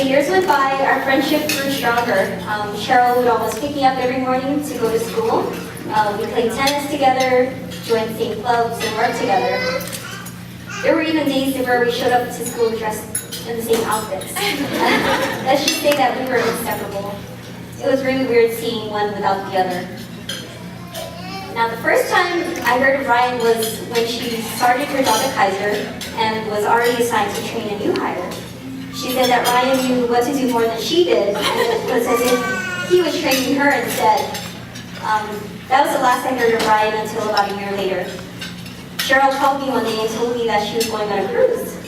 the years went by, our friendship grew stronger. Cheryl would always pick me up every morning to go to school. We played tennis together, joined the same clubs, and worked together. There were even days where we showed up to school dressed in the same outfits. Let's just say that we were inseparable. It was really weird seeing one without the other. Now, the first time I heard of Ryan was when she started her job at Kaiser and was already assigned to train a new hire. She said that Ryan knew what to do more than she did, and it was as if he was training her instead. That was the last I heard of Ryan until about a year later. Cheryl called me one day and told me that she was going on a cruise.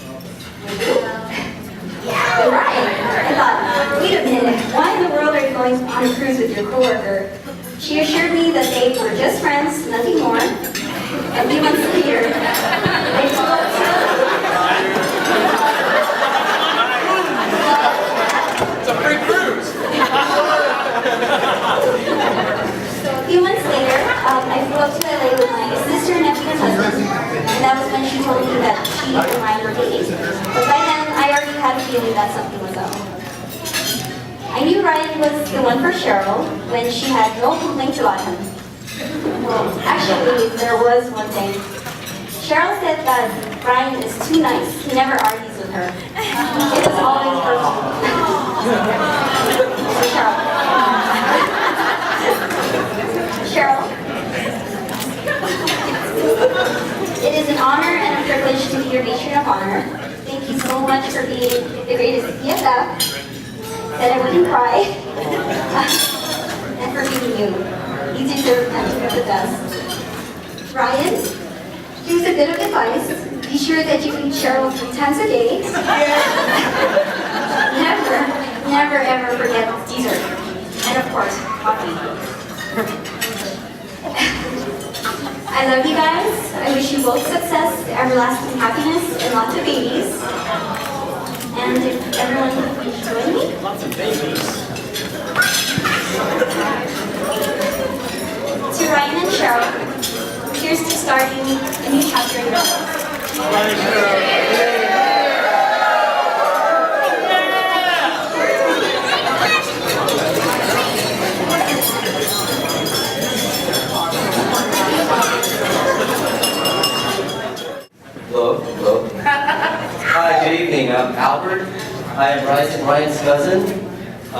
Yeah, with Ryan. I thought, wait a minute, why in the world are you going on a cruise with your coworker? She assured me that they were just friends, nothing more. A few months later, they flew up to... It's a free cruise! So a few months later, I flew up to LA with my sister, nephew, and husband. And that was when she told me that she and Ryan were dating. But by then, I already had a feeling that something was up. I knew Ryan was the one for Cheryl when she had no complaints about him. Well, actually, there was one thing. Cheryl said that Ryan is too nice. He never argues with her. It was always her fault. So Cheryl. It is an honor and a privilege to be your matron of honor. Thank you so much for being the greatest BFF. That I wouldn't cry, and for being you. You deserve nothing but the best. Ryan, here's a bit of advice. Be sure that you feed Cheryl 3 times a day. Never ever forget dessert. And of course, coffee. I love you guys. I wish you both success, everlasting happiness, and lots of babies. And if everyone please join me. Lots of babies. To Ryan and Cheryl, here's to starting a new chapter in your life. Hello. Hi, good evening. I'm Albert. I am Ryan's cousin. I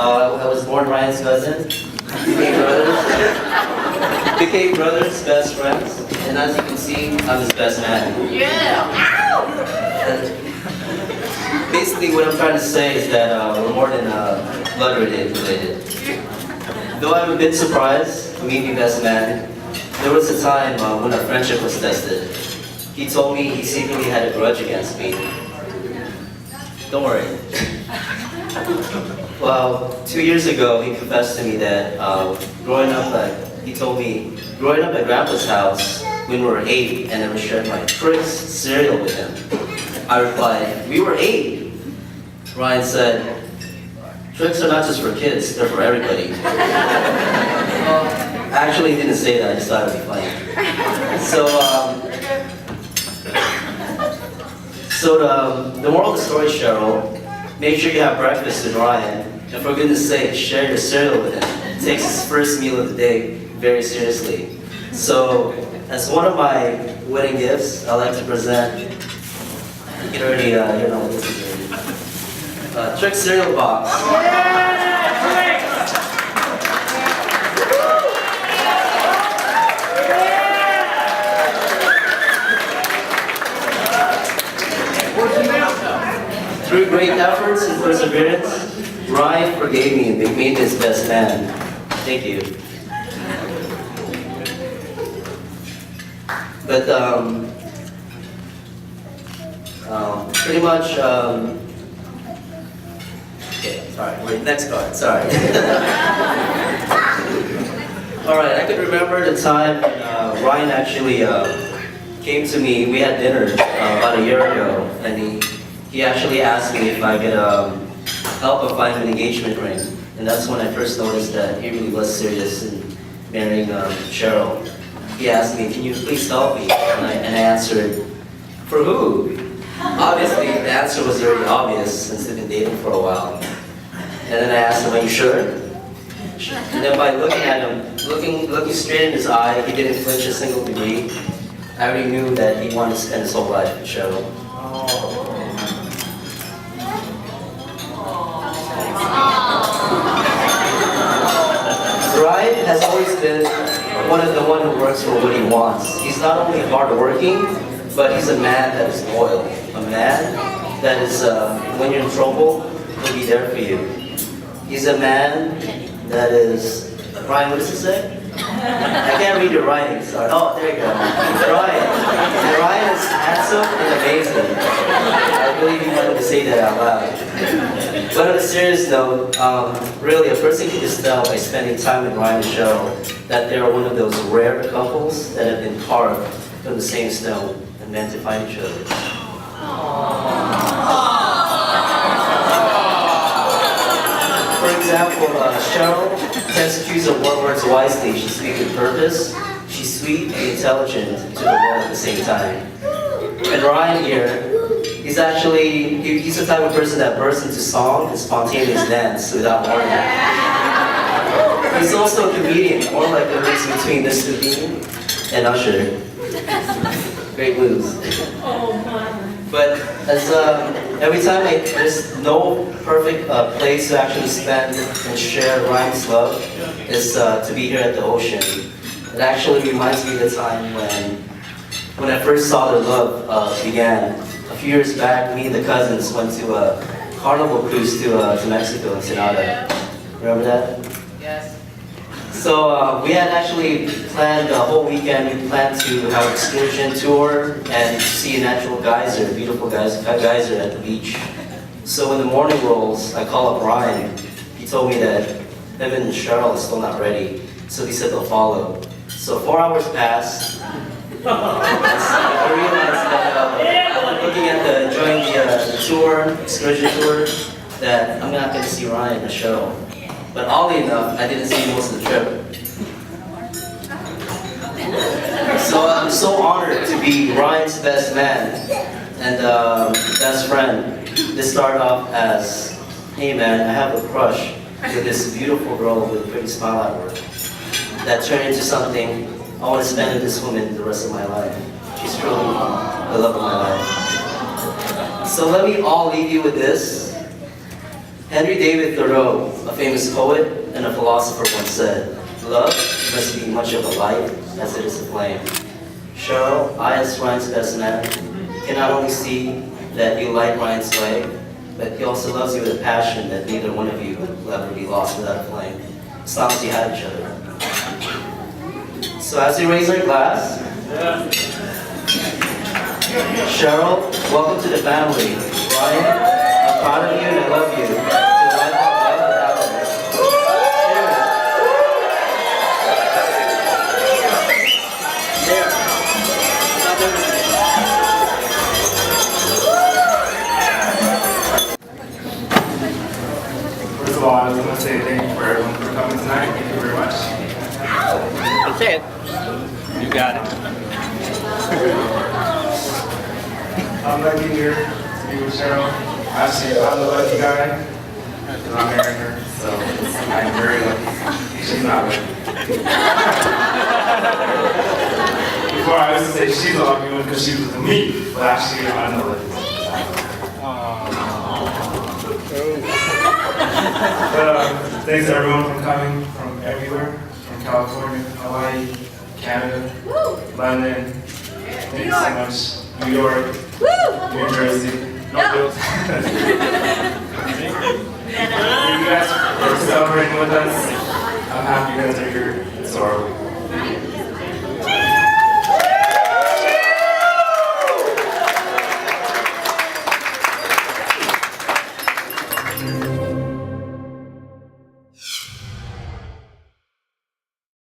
was born Ryan's cousin. Became brothers, best friends. And as you can see, I'm his best man. Yeah! Basically, what I'm trying to say is that we're more than blood related. Though I'm a bit surprised for me being best man, there was a time when our friendship was tested. He told me he secretly had a grudge against me. Don't worry. Well, 2 years ago, he confessed to me that growing up at Grandpa's house when we were 8 and I was sharing my Trix cereal with him. I replied, we were 8. Ryan said, Trix are not just for kids, they're for everybody. Well, actually, he didn't say that, I just thought it would be funny. So the moral of the story, Cheryl, make sure you have breakfast with Ryan, and for goodness sake, share your cereal with him. He takes his first meal of the day very seriously. So, as one of my wedding gifts, I'd like to present, you can already, you know what this is already. Trix cereal box. Through great efforts and perseverance, Ryan forgave me and made me his best man. Thank you. But pretty much, okay, sorry, wait, next card, sorry. All right, I could remember the time when Ryan actually came to me. We had dinner about a year ago, and he actually asked me if I could help him find an engagement ring. And that's when I first noticed that he really was serious in marrying Cheryl. He asked me, can you please help me? And I answered, for who? Obviously, the answer was very obvious since they've been dating for a while. And then I asked him, "Are you sure?" And then by looking at him, looking straight in his eye, he didn't flinch a single degree. I already knew that he wanted to spend his whole life with Cheryl. Ryan has always been the one who works for what he wants. He's not only hardworking, but he's a man that is loyal. A man that is, when you're in trouble, he'll be there for you. He's a man that is, Ryan, what does it say? I can't read your writing, sorry. Oh, there you go. Ryan is handsome and amazing. I really didn't want to say that out loud. But on a serious note, really a person can just tell by spending time with Ryan and Cheryl that they are one of those rare couples that have been carved from the same stone and meant to find each other. For example, Cheryl tends to choose her words wisely. She speaks with purpose. She's sweet and intelligent to the world at the same time. And Ryan here, he's the type of person that bursts into song and spontaneous dance without warning. He's also a comedian, more like a mix between Mr. Bean and Usher. Great moves. But as every time there's no perfect place to actually spend and share Ryan's love is to be here at the ocean. It actually reminds me of the time when I first saw their love began. A few years back, me and the cousins went to a carnival cruise to Mexico, Ensenada. Remember that? Yes. So we had actually planned the whole weekend. We planned to have an excursion tour and see a natural geyser, a beautiful geyser at the beach. So when the morning rolls, I call up Ryan. He told me that him and Cheryl is still not ready, so he said they'll follow. So 4 hours passed. I realized that looking at enjoying the tour, excursion tour, that I'm not going to see Ryan and Cheryl. But oddly enough, I didn't see most of the trip. So I'm so honored to be Ryan's best man and best friend. This started off as, "Hey man, I have a crush with this beautiful girl with a pretty smile at work." That turned into something, I want to spend with this woman the rest of my life. She's truly the love of my life. So let me all leave you with this. Henry David Thoreau, a famous poet and a philosopher, once said, "Love must be much of a light as it is a flame." Cheryl, I as Ryan's best man, can not only see that you light Ryan's way, but he also loves you with a passion that neither one of you will ever be lost without a flame, as long as you have each other. So as we raise our glass, Cheryl, welcome to the family. Ryan, I'm proud of you and I love you. To a life of love and happiness. First of all, I just want to say thank you for everyone for coming tonight. Thank you very much. Say it. You got it. I'm lucky here to be with Cheryl. Actually, I'm the lucky guy because I'm marrying her, so I'm very lucky. She's not lucky. Before I used to say she's a lucky one because she was with me, but actually I'm the lucky one. But thanks to everyone for coming from everywhere, from California, Hawaii, Canada, London. Thank you so much. New York, New Jersey. No bills. You guys are celebrating with us. I'm happy you guys are here. So are we.